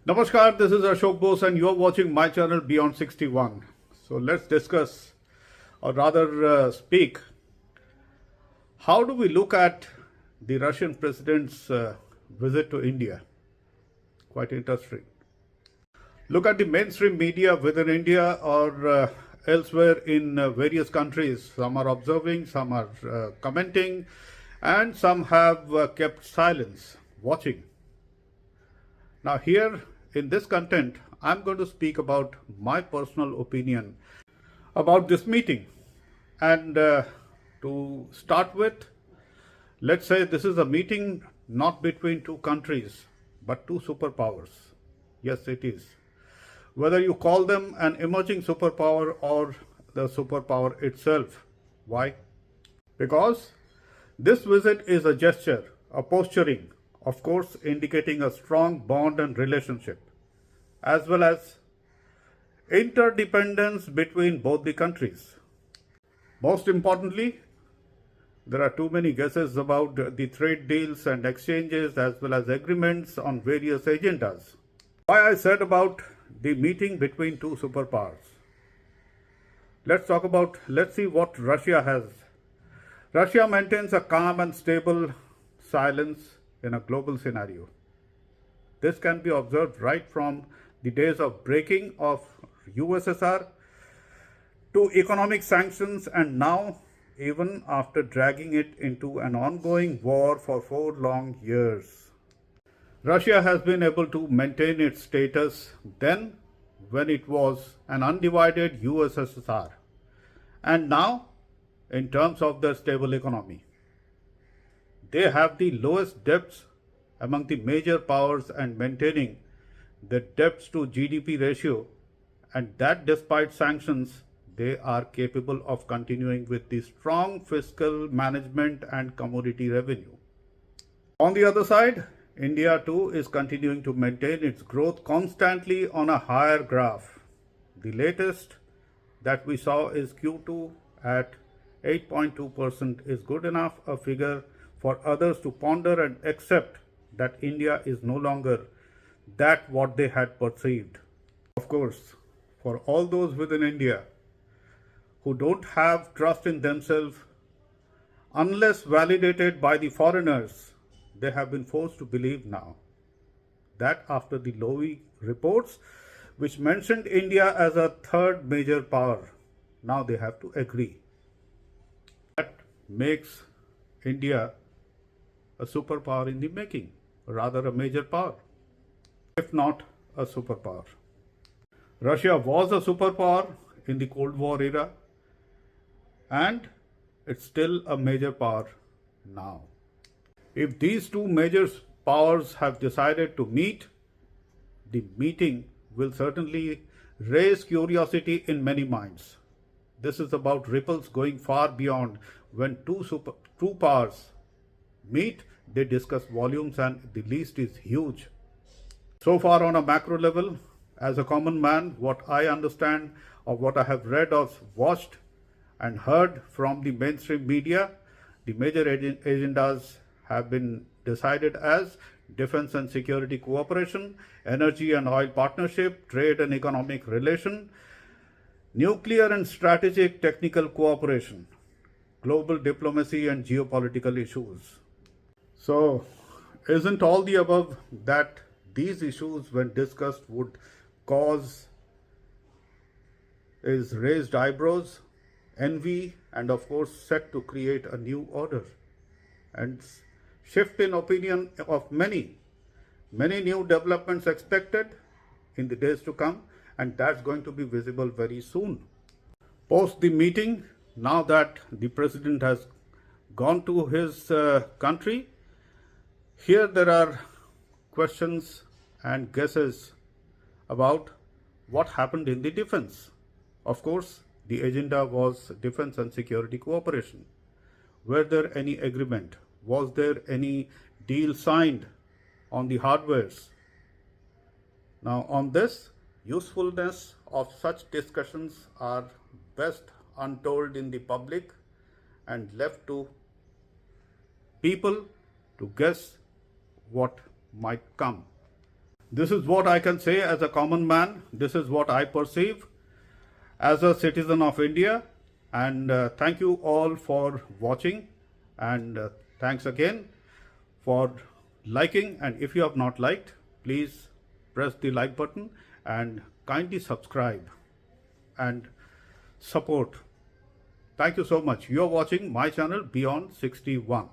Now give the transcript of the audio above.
Namaskar, this is Ashok Bose and you are watching my channel Beyond 61. So let's discuss or rather speak. How do we look at the Russian president's visit to India? Quite interesting. Look at the mainstream media within India or elsewhere in various countries. Some are observing, some are commenting, and some have kept silence, watching. Now here in this content, I'm going to speak about my personal opinion about this meeting. And to start with, let's say this is a meeting not between two countries, but two superpowers. Yes, it is. Whether you call them an emerging superpower or the superpower itself. Why? Because this visit is a gesture, a posturing, of course, indicating a strong bond and relationship, as well as interdependence between both the countries. Most importantly, there are too many guesses about the trade deals and exchanges as well as agreements on various agendas. Why I said about the meeting between two superpowers. Let's see what Russia has. Russia maintains a calm and stable silence in a global scenario. This can be observed right from the days of breaking of USSR to economic sanctions, and now even after dragging it into an ongoing war for 4 long years. Russia has been able to maintain its status then when it was an undivided USSR, and now in terms of their stable economy. They have the lowest debts among the major powers and maintaining the debts to GDP ratio, and that despite sanctions, they are capable of continuing with the strong fiscal management and commodity revenue. On the other side, India too is continuing to maintain its growth constantly on a higher graph. The latest that we saw is Q2 at 8.2% is good enough a figure for others to ponder and accept that India is no longer that what they had perceived. Of course, for all those within India who don't have trust in themselves, unless validated by the foreigners, they have been forced to believe now that after the Lowy reports, which mentioned India as a third major power, now they have to agree. That makes India a superpower in the making, rather a major power, if not a superpower. Russia was a superpower in the Cold War era, and it's still a major power now. If these two major powers have decided to meet, the meeting will certainly raise curiosity in many minds. This is about ripples going far beyond when two powers meet, they discuss volumes, and the list is huge. So far on a macro level, as a common man, what I understand or what I have read or watched and heard from the mainstream media, the major agendas have been decided as defense and security cooperation, energy and oil partnership, trade and economic relation, nuclear and strategic technical cooperation, global diplomacy and geopolitical issues. So, isn't all the above that these issues when discussed would cause is raised eyebrows, envy, and of course set to create a new order and shift in opinion of many new developments expected in the days to come, and that's going to be visible very soon. Post the meeting, now that the president has gone to his country, here there are questions and guesses about what happened in the defense. Of course, the agenda was defense and security cooperation. Were there any agreement? Was there any deal signed on the hardwares? Now on this, usefulness of such discussions are best untold in the public and left to people to guess what might come. This is what I can say as a common man. This is what I perceive as a citizen of India. And thank you all for watching. And thanks again for liking. And if you have not liked, please press the like button and kindly subscribe and support. Thank you so much. You are watching my channel Beyond 61.